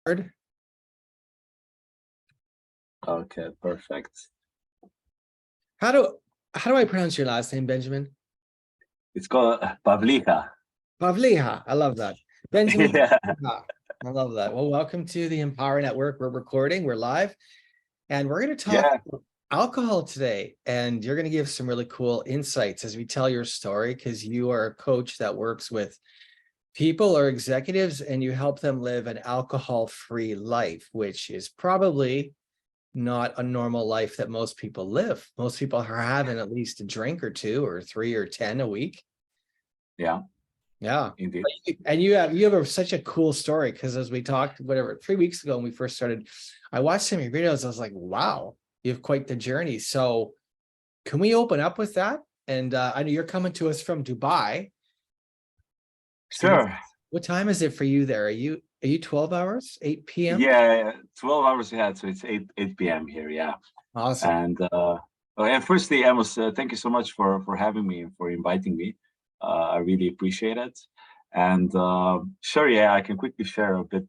Hard. Okay, perfect. How do how do I pronounce your last name, Benjamin? It's called Pavliha. Pavliha. I love that. Benjamin Yeah, Pavliha. I love that. Well, welcome to the Empower Network. We're recording, we're live, and we're going to talk yeah, about alcohol today. And you're going to give some really cool insights as we tell your story, because you are a coach that works with people or executives and you help them live an alcohol-free life, which is probably not a normal life that most people live. Most people are having at least a drink or two or three or 10 a week. yeah, Yeah. indeed. And such a cool story, because as we talked, whatever, 3 weeks ago when we first started, I watched some of your videos. I was like, wow, you have quite the journey. So can we open up with that? And I know you're coming to us from Dubai. So Sure. what time is it for you there? Are you 12 hours, 8 p.m.? Yeah, 12 hours ahead, so it's 8 p.m. here, yeah. Awesome. And oh, yeah, firstly, Amos, thank you so much for having me and for inviting me. I really appreciate it. And sure, yeah, I can quickly share a bit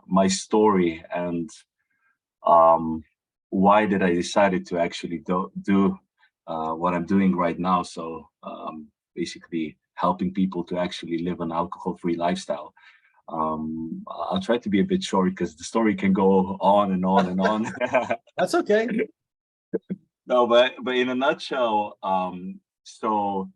my story and um, why did I decided to actually do what I'm doing right now. So basically helping people to actually live an alcohol-free lifestyle. I'll try to be a bit short because the story can go on and on and on. That's okay. No, but in a nutshell, so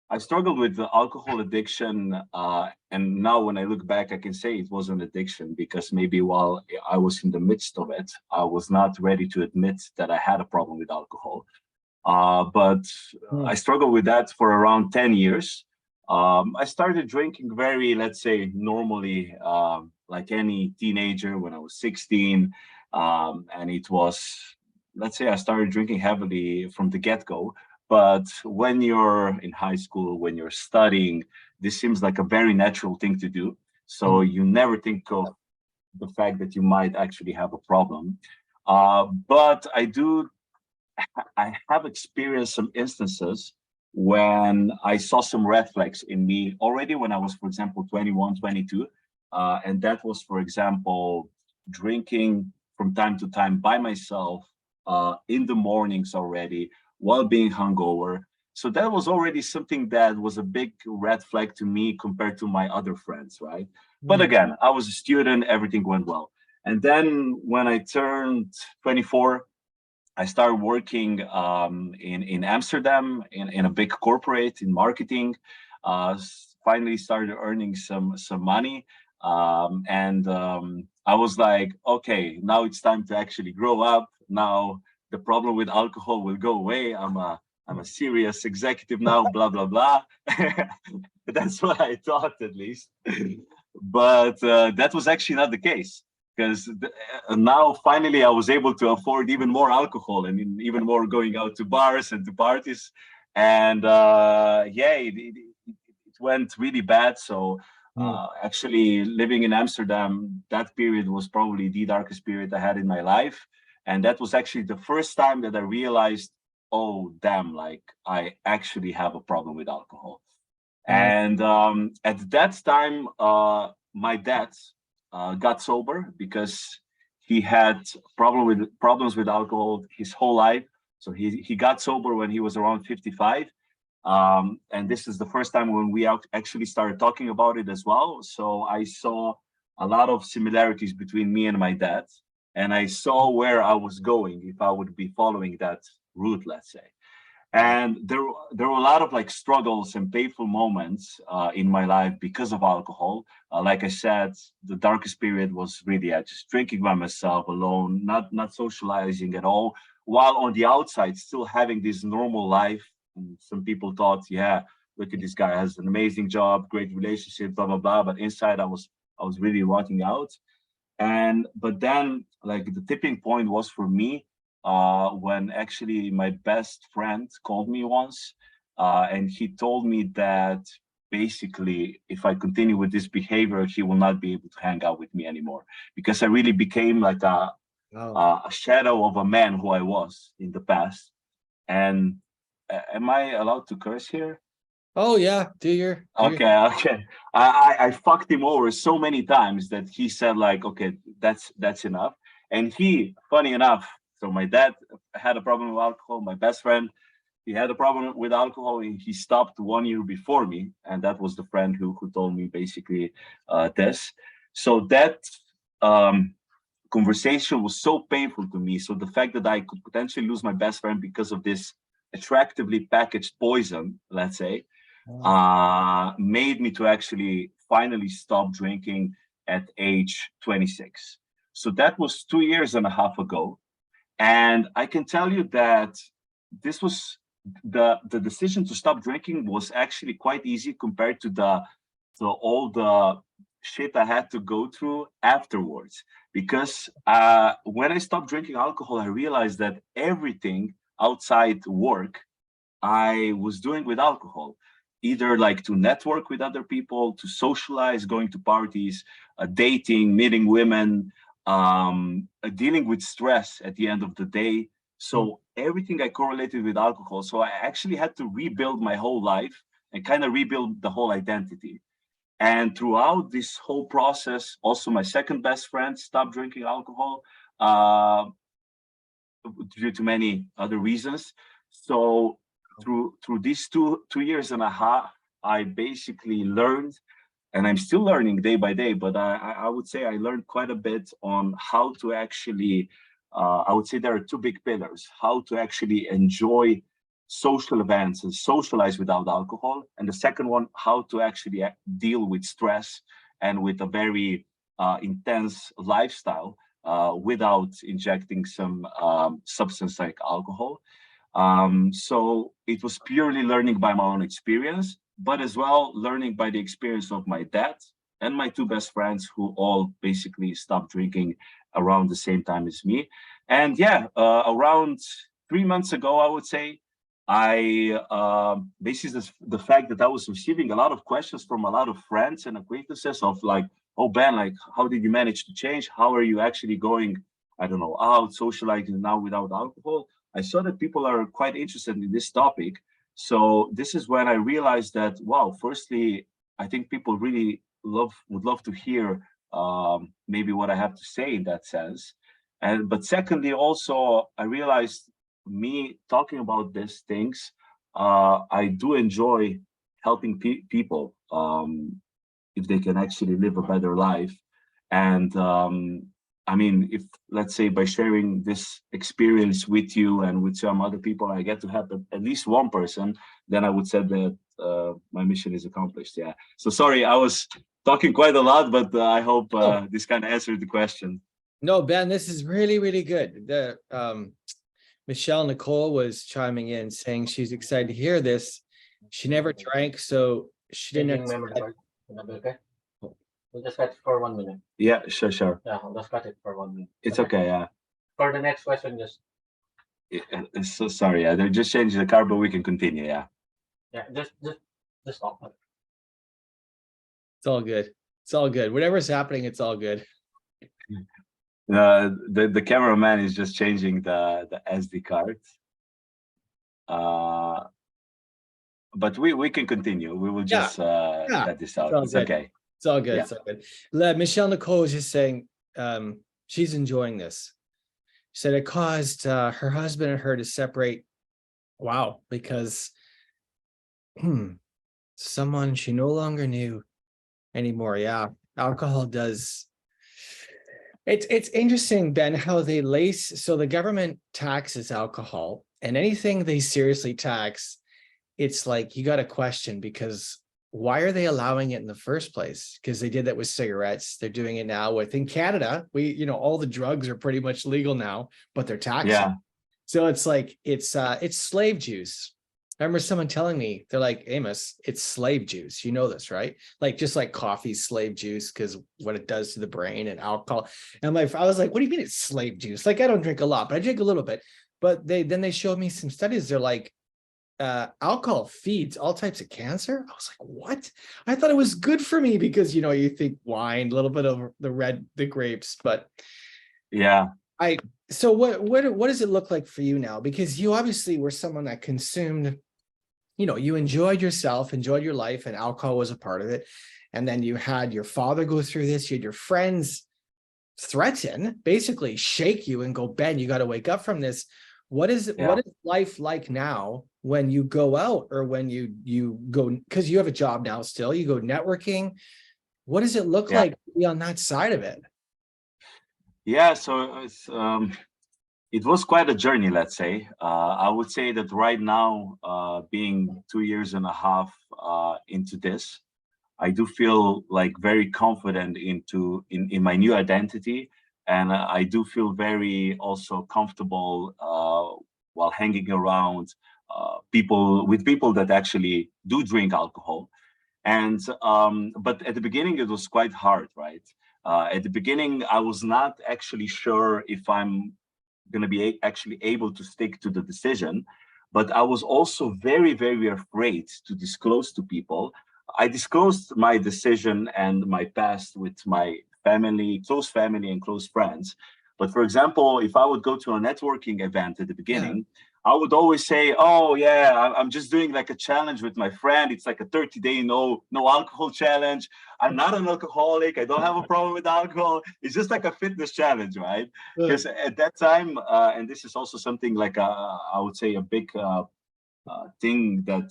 I struggled with the alcohol addiction, and now when I look back, I can say it was an addiction because maybe while I was in the midst of it, I was not ready to admit that I had a problem with alcohol. But Hmm. I struggled with that for around 10 years. I started drinking very, let's say, normally, like any teenager when I was 16. And it was, let's say, I started drinking heavily from the get go. But when you're in high school, when you're studying, this seems like a very natural thing to do. So Hmm. you never think of the fact that you might actually have a problem. But I have experienced some instances when I saw some red flags in me already when I was, for example, 21, 22. And that was, for example, drinking from time to time by myself in the mornings already while being hungover. So that was already something that was a big red flag to me compared to my other friends, right? But Hmm. again, I was a student, everything went well. And then when I turned 24, I started working in Amsterdam in a big corporate in marketing. Finally started earning some money, and I was like, okay, now it's time to actually grow up. Now the problem with alcohol will go away. I'm a serious executive now. Blah blah blah. That's what I thought at least, but that was actually not the case because now finally I was able to afford even more alcohol and even more going out to bars and to parties. And yeah, it went really bad. So Hmm. actually living in Amsterdam, that period was probably the darkest period I had in my life. And that was actually the first time that I realized, oh, damn, like I actually have a problem with alcohol. Hmm. And at that time, my dad got sober because he had problems with alcohol his whole life. So he got sober when he was around 55. And this is the first time when we actually started talking about it as well. So I saw a lot of similarities between me and my dad, and I saw where I was going if I would be following that route, let's say. Wow. And there were a lot of like struggles and painful moments in my life because of alcohol. Like I said, the darkest period was really just drinking by myself alone, not socializing at all, while on the outside still having this normal life. And some people thought, yeah, look at this guy has an amazing job, great relationship, blah blah blah. But inside, I was really rotting out. And but then like the tipping point was for me when actually my best friend called me once, and he told me that basically if I continue with this behavior, he will not be able to hang out with me anymore because I really became like Wow. a shadow of a man who I was in the past. And am I allowed to curse here? Oh yeah, do your Okay, okay. I fucked him over so many times that he said like, okay, that's enough. And he, funny enough, so my dad had a problem with alcohol. My best friend, he had a problem with alcohol. And he stopped 1 year before me, and that was the friend who told me basically this. So that um, conversation was so painful to me. So the fact that I could potentially lose my best friend because of this attractively packaged poison, let's say, Oh, made me to actually finally stop drinking at age 26. So that was 2 years and a half ago. And I can tell you that this was the decision to stop drinking was actually quite easy compared to the all the shit I had to go through afterwards. Because when I stopped drinking alcohol, I realized that everything outside work I was doing with alcohol, either like to network with other people, to socialize, going to parties, dating, meeting women, dealing with stress at the end of the day. mm, So everything I correlated with alcohol. So I actually had to rebuild my whole life and kind of rebuild the whole identity. And throughout this whole process, also my second best friend stopped drinking alcohol. Uh, due to many other reasons. So through these two years and a half, I basically learned, and I'm still learning day by day. But I would say I learned quite a bit on how to actually. I would say there are two big pillars: how to actually enjoy social events and socialize without alcohol, and the second one, how to actually deal with stress and with a very intense lifestyle without injecting some substance like alcohol. So it was purely learning by my own experience, but as well learning by the experience of my dad and my two best friends who all basically stopped drinking around the same time as me. And yeah, around 3 months ago, I would say, I basically the fact that I was receiving a lot of questions from a lot of friends and acquaintances of like, oh Ben, like how did you manage to change? How are you actually going, I don't know, out socializing now without alcohol? I saw that people are quite interested in this topic. So this is when I realized that, wow, firstly, I think people really would love to hear maybe what I have to say in that sense. And but secondly, also I realized me talking about these things, I do enjoy helping people if they can actually live a better life. And I mean, if let's say by sharing this experience with you and with some other people, I get to help at least one person, then I would say that my mission is accomplished. Yeah. So sorry, I was talking quite a lot, but I hope oh, this kind of answered the question. no, Ben, this is really, really good. The Michelle Nicole was chiming in saying she's excited to hear this. She never drank, so she didn't Changing memory understand. card. Okay. We'll just cut it for 1 minute. Yeah, sure, sure. Yeah, I'll just cut it for 1 minute. It's okay. Yeah. For the next question, just So sorry. Yeah, they're just changing the car, but we can continue. Yeah. yeah, just stop. It's all good. It's all good. Whatever's happening, it's all good. The cameraman is just changing the SD card. But we can continue. We will Yeah, just yeah. cut this It's out. all It's good. okay. It's all good. Yeah. It's all good. Michelle Nicole was just saying she's enjoying this. She said it caused her husband and her to separate. Wow, because someone she no longer knew anymore. Yeah, alcohol does. It's interesting, Ben, how they lace. So the government taxes alcohol, and anything they seriously tax, it's like you got to question because why are they allowing it in the first place? Because they did that with cigarettes. They're doing it now with in Canada. All the drugs are pretty much legal now, but they're taxing. Yeah. So it's like it's slave juice. I remember someone telling me, they're like, Amos, it's slave juice. You know this, right? Like just like coffee, slave juice, because what it does to the brain and alcohol. And I was like, what do you mean it's slave juice? Like I don't drink a lot, but I drink a little bit. But they showed me some studies. They're like, alcohol feeds all types of cancer. I was like, what? I thought it was good for me because you think wine, a little bit of the grapes, but Yeah. so what does it look like for you now? Because you obviously were someone that consumed you enjoyed yourself, enjoyed your life, and alcohol was a part of it. And then you had your father go through this, you had your friends threaten, basically shake you and go, Ben, you got to wake up from this. What is life like now when you go out, or when you go, because you have a job now still, you go networking? What does it look like to be on that side of it? Yeah, so it was quite a journey, let's say. I would say that right now, being 2 years and a half into this, I do feel like very confident in my new identity, and I do feel very also comfortable while hanging around people that actually do drink alcohol. And but at the beginning it was quite hard, right? At the beginning I was not actually sure if I'm going to be actually able to stick to the decision, but I was also very, very afraid to disclose to people. I disclosed my decision and my past with my family, close family and close friends. But for example, if I would go to a networking event at the beginning, I would always say, "Oh yeah, I'm just doing like a challenge with my friend. It's like a 30-day no alcohol challenge. I'm not an alcoholic. I don't have a problem with alcohol. It's just like a fitness challenge, right?" Because at that time, and this is also something like I would say a big thing that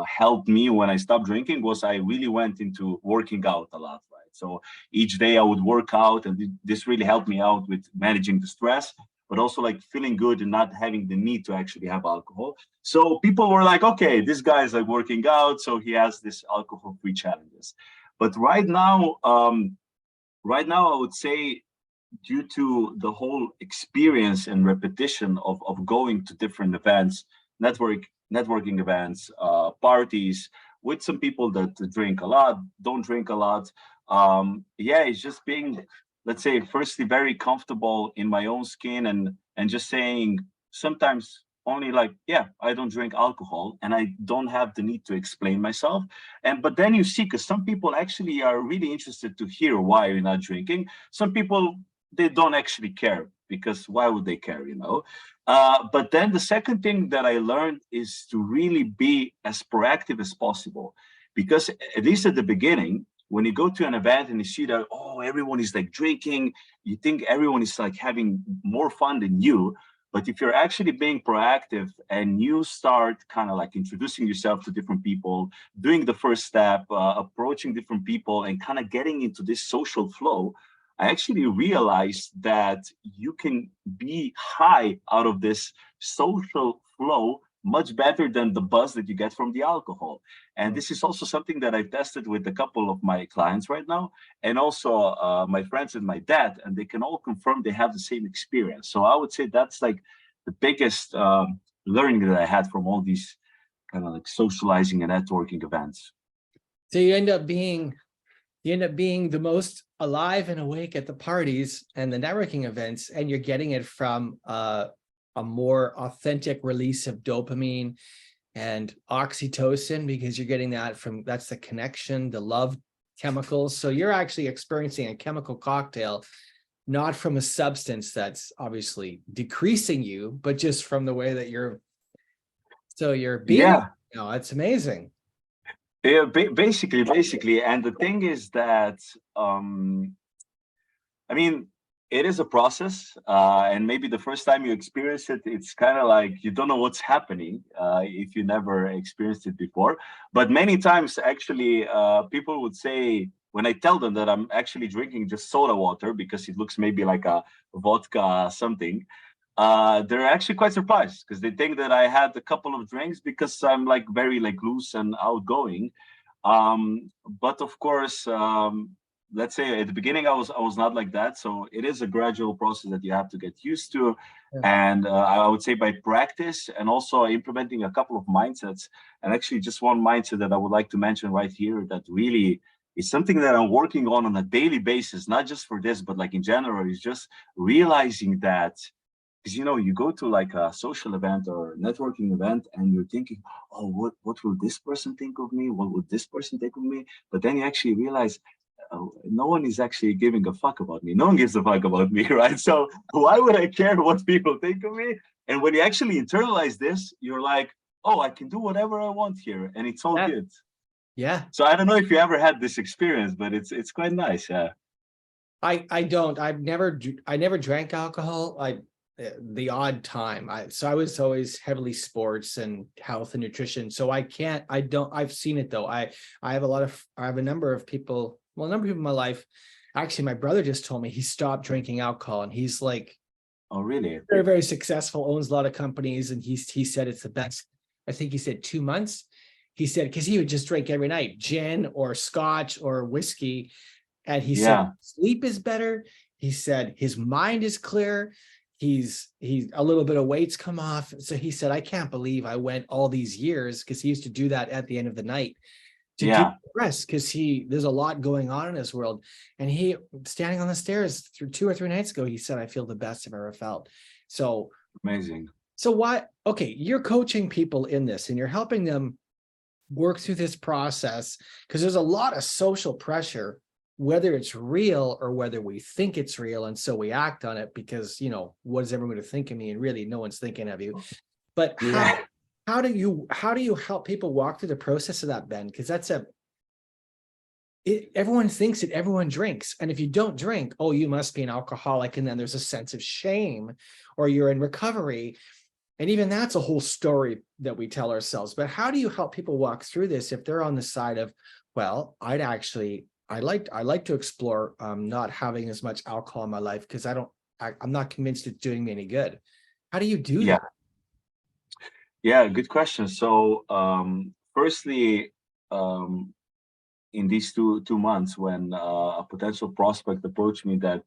helped me when I stopped drinking, was I really went into working out a lot, right? So each day I would work out, and this really helped me out with managing the stress, but also like feeling good and not having the need to actually have alcohol. So people were like, okay, this guy is like working out, so he has this alcohol-free challenges. But right now I would say, due to the whole experience and repetition of going to different events, networking events, parties with some people that drink a lot, don't drink a lot. Yeah, it's just being, let's say, firstly, very comfortable in my own skin, and just saying sometimes only like, yeah, I don't drink alcohol, and I don't have the need to explain myself. And but then you see, because some people actually are really interested to hear why you're not drinking. Some people, they don't actually care, because why would they care, you know? But then the second thing that I learned is to really be as proactive as possible, because at least at the beginning, when you go to an event and you see that, oh, everyone is like drinking, you think everyone is like having more fun than you. But if you're actually being proactive and you start kind of like introducing yourself to different people, doing the first step, approaching different people, and kind of getting into this social flow, I actually realized that you can be high out of this social flow much better than the buzz that you get from the alcohol. And this is also something that I've tested with a couple of my clients right now, and also my friends and my dad, and they can all confirm they have the same experience. So I would say that's like the biggest learning that I had from all these kind of like socializing and networking events. So you end up being the most alive and awake at the parties and the networking events, and you're getting it from a more authentic release of dopamine and oxytocin, because you're getting that from, that's the connection, the love chemicals. So you're actually experiencing a chemical cocktail, not from a substance that's obviously decreasing you, but just from the way that you're being. Yeah. It's amazing. Yeah, basically, and the thing is that, I mean, it is a process, and maybe the first time you experience it, it's kind of like you don't know what's happening if you never experienced it before. But many times, actually, people would say, when I tell them that I'm actually drinking just soda water because it looks maybe like a vodka something, they're actually quite surprised, because they think that I had a couple of drinks because I'm like very like loose and outgoing. But of course, let's say at the beginning I was not like that. So it is a gradual process that you have to get used to. Yeah. And I would say by practice and also implementing a couple of mindsets, and actually just one mindset that I would like to mention right here that really is something that I'm working on a daily basis, not just for this, but like in general, is just realizing that, because you go to like a social event or networking event and you're thinking, oh, what will this person think of me, what would this person think of me? But then you actually realize, no one is actually giving a fuck about me. No one gives a fuck about me, right? So why would I care what people think of me? And when you actually internalize this, you're like, oh, I can do whatever I want here, and it's all Yeah. good. Yeah. So I don't know if you ever had this experience, but it's quite nice. Yeah. I don't. I never drank alcohol. The odd time. I was always heavily sports and health and nutrition. So I can't, I don't, I've seen it though. I have I have a number of people, well, a number of people in my life. Actually, my brother just told me he stopped drinking alcohol, and he's like Oh, really? very, very successful, owns a lot of companies, and he said it's the best. I think he said 2 months. He said, because he would just drink every night, gin or scotch or whiskey. And he said Yeah. sleep is better. He said his mind is clear. He's a little bit of weight's come off. So he said, I can't believe I went all these years, because he used to do that at the end of the night to do Yeah. rest, because there's a lot going on in his world. And he, standing on the stairs through 2 or 3 nights ago, he said, I feel the best I've ever felt. So Amazing. why, okay, you're coaching people in this and you're helping them work through this process, because there's a lot of social pressure, whether it's real or whether we think it's real, and so we act on it because, what is everyone going to think of me, and really no one's thinking of you. But Yeah. how do you help people walk through the process of that, Ben? Because that's everyone thinks that everyone drinks, and if you don't drink, oh, you must be an alcoholic, and then there's a sense of shame, or you're in recovery. And even that's a whole story that we tell ourselves. But how do you help people walk through this if they're on the side of, well, I like to explore not having as much alcohol in my life, because I'm not convinced it's doing me any good. How do you do Yeah. that? Yeah. Good question. So, firstly, in these two months, when a potential prospect approached me that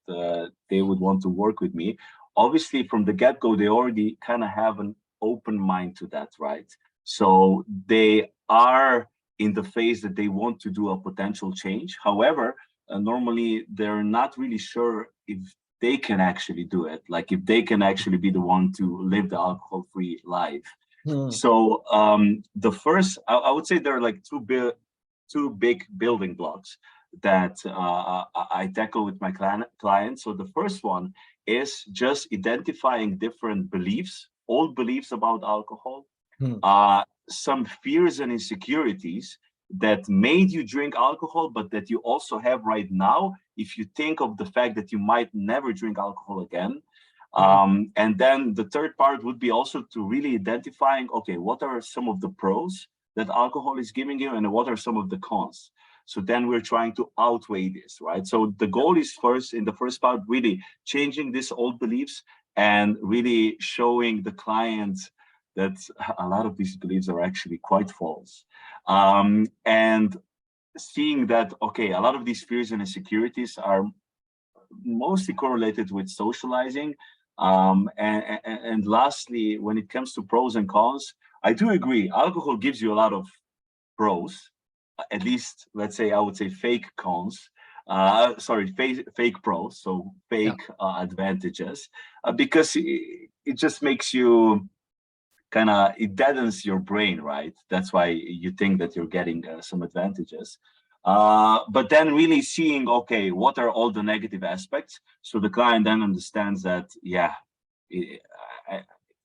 they would want to work with me, obviously from the get-go they already kind of have an open mind to that, right? So they are in the phase that they want to do a potential change. However, normally they're not really sure if they can actually do it, like if they can actually be the one to live the alcohol-free life. Hmm. So the first, I would say there are like two big building blocks that I tackle with my clients. So the first one is just identifying different beliefs, old beliefs about alcohol, Hmm. some fears and insecurities that made you drink alcohol, but that you also have right now if you think of the fact that you might never drink alcohol again. And then the third part would be also to really identifying, okay, what are some of the pros that alcohol is giving you, and what are some of the cons? So then we're trying to outweigh this, right? So the goal is first, in the first part, really changing these old beliefs and really showing the client that a lot of these beliefs are actually quite false. And seeing that, okay, a lot of these fears and insecurities are mostly correlated with socializing. And lastly, when it comes to pros and cons, I do agree, alcohol gives you a lot of pros, at least, let's say, I would say fake cons. Sorry, fake pros, so Yeah. fake advantages, because it just makes you it deadens your brain, right? That's why you think that you're getting some advantages. But then really seeing, okay, what are all the negative aspects? So the client then understands that, yeah, it,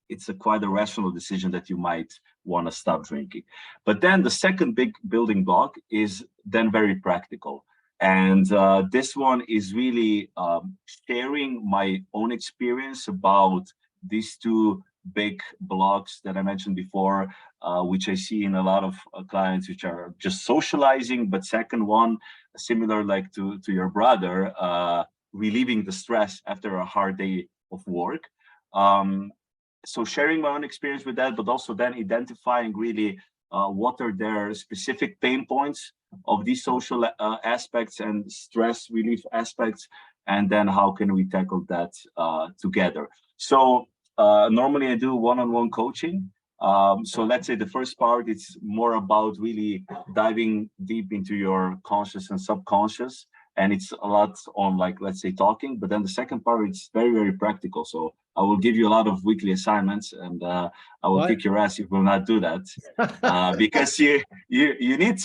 it's quite a rational decision that you might want to stop drinking. But then the second big building block is then very practical. And this one is really sharing my own experience about these two big blocks that I mentioned before, which I see in a lot of clients, which are just socializing. But second one, similar like to your brother, relieving the stress after a hard day of work. So sharing my own experience with that, but also then identifying really what are their specific pain points of these social aspects and stress relief aspects, and then how can we tackle that together. So normally I do one-on-one coaching. So let's say the first part, it's more about really diving deep into your conscious and subconscious. And it's a lot on, like, let's say, talking. But then the second part, it's very, very practical. So I will give you a lot of weekly assignments, and I will What? kick your ass if you will not do that, because you need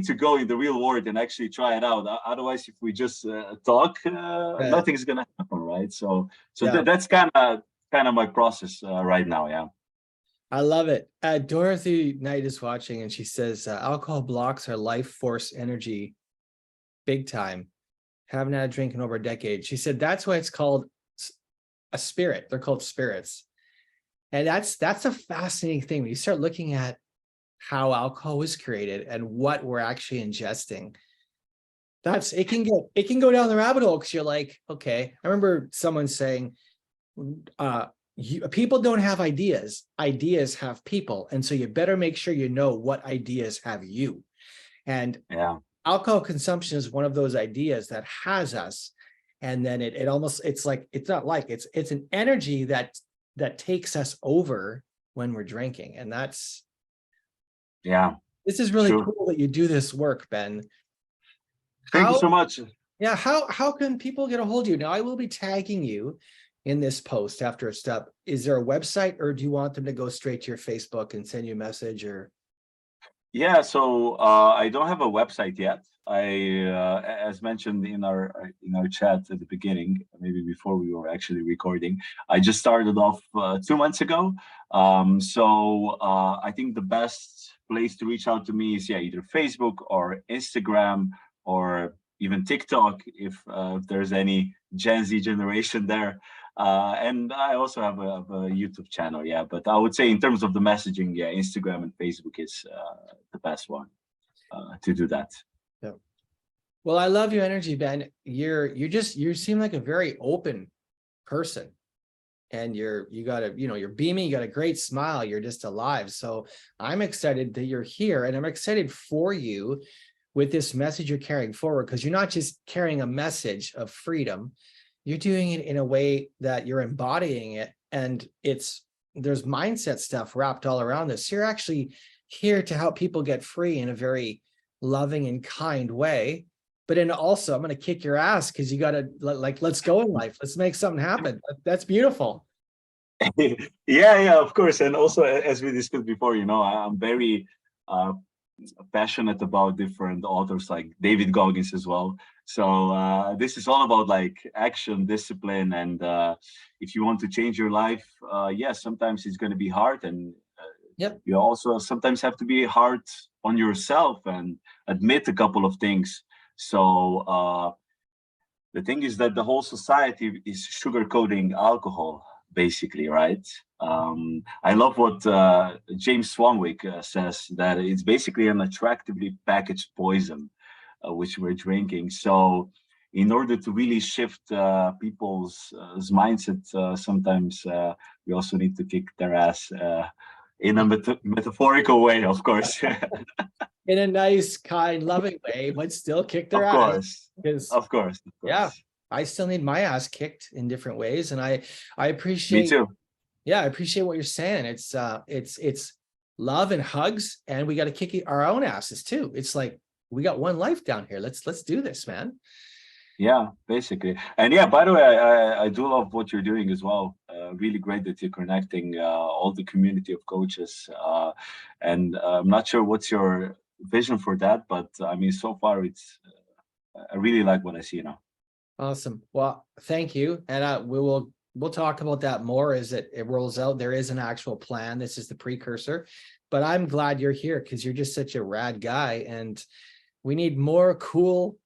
to go in the real world and actually try it out. Otherwise, if we just talk, Yeah. nothing's gonna happen, right? So Yeah. that's kind of my process right now. Yeah. I love it. Dorothy Knight is watching and she says, alcohol blocks our life force energy big time. Haven't had a drink in over a decade. She said that's why it's called a spirit. They're called spirits. And that's a fascinating thing. When you start looking at how alcohol was created and what we're actually ingesting, it can go down the rabbit hole because you're like, okay. I remember someone saying, people don't have ideas. Ideas have people. And so you better make sure you know what ideas have you. And Yeah. alcohol consumption is one of those ideas that has us. And then it's an energy that takes us over when we're drinking. And this is really True. cool that you do this work, Ben. Thank you so much. Yeah, how can people get a hold of you? Now I will be tagging you in this post after it's up. Is there a website, or do you want them to go straight to your Facebook and send you a message? Or Yeah, so I don't have a website yet. As mentioned in our chat at the beginning, maybe before we were actually recording, I just started off 2 months ago. I think the best place to reach out to me is either Facebook or Instagram or even TikTok if there's any Gen Z generation there. And I also have a YouTube channel, but I would say in terms of the messaging, Instagram and Facebook is the best one to do that. yeah. Well, I love your energy, Ben. You seem like a very open person, and you're beaming, you got a great smile, you're just alive. So I'm excited that you're here, and I'm excited for you with this message you're carrying forward, because you're not just carrying a message of freedom, you're doing it in a way that you're embodying it, and there's mindset stuff wrapped all around this. You're actually here to help people get free in a very loving and kind way. But then also, I'm going to kick your ass because you got to let's go in life. Let's make something happen. That's beautiful. Yeah, of course. And also, as we discussed before, I'm very passionate about different authors like David Goggins as well. So this is all about like action, discipline, and if you want to change your life, sometimes it's going to be hard, and you also sometimes have to be hard on yourself and admit a couple of things. So the thing is that the whole society is sugarcoating alcohol, basically, right? I love what James Swanwick says, that it's basically an attractively packaged poison, which we're drinking. So in order to really shift people's mindset, sometimes we also need to kick their ass in a metaphorical way, of course. In a nice, kind, loving way, but still kick their ass. Of course. Yeah, I still need my ass kicked in different ways, and I appreciate. Me too. Yeah, I appreciate what you're saying. It's love and hugs, and we got to kick our own asses too. It's like we got one life down here. Let's do this, man. Yeah, basically. And by the way, I do love what you're doing as well. Really great that you're connecting all the community of coaches. And I'm not sure what's your vision for that, but I mean, so far I really like what I see now. Awesome. Well, thank you. And we'll talk about that more as it rolls out. There is an actual plan. This is the precursor, but I'm glad you're here because you're just such a rad guy, and we need more cool.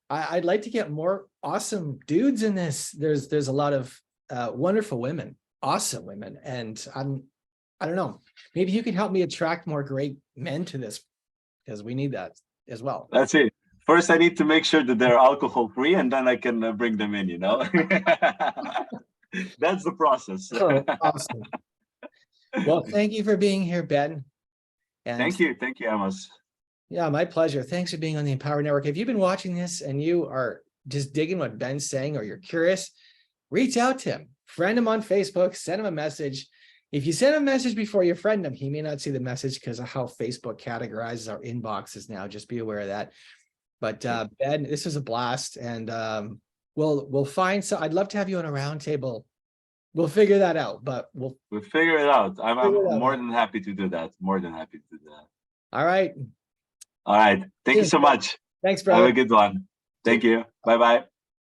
I'd like to get more awesome dudes in this. There's a lot of wonderful women, awesome women, and I don't know. Maybe you can help me attract more great men to this, because we need that as well. That's it. First, I need to make sure that they're alcohol free, and then I can bring them in. That's the process. Oh, awesome. Well, thank you for being here, Ben. And thank you, Amos. Yeah, my pleasure. Thanks for being on the Empower Network. If you've been watching this and you are just digging what Ben's saying, or you're curious, reach out to him, friend him on Facebook, send him a message. If you send him a message before you friend him, he may not see the message because of how Facebook categorizes our inboxes now. Just be aware of that. But Ben, this was a blast, and we'll find. So I'd love to have you on a roundtable. We'll figure that out, but we'll figure it out. I'm more than happy to do that. More than happy to do that. All right. All right. Thank you so much. Thanks, brother. Have a good one. Thank you. Bye-bye.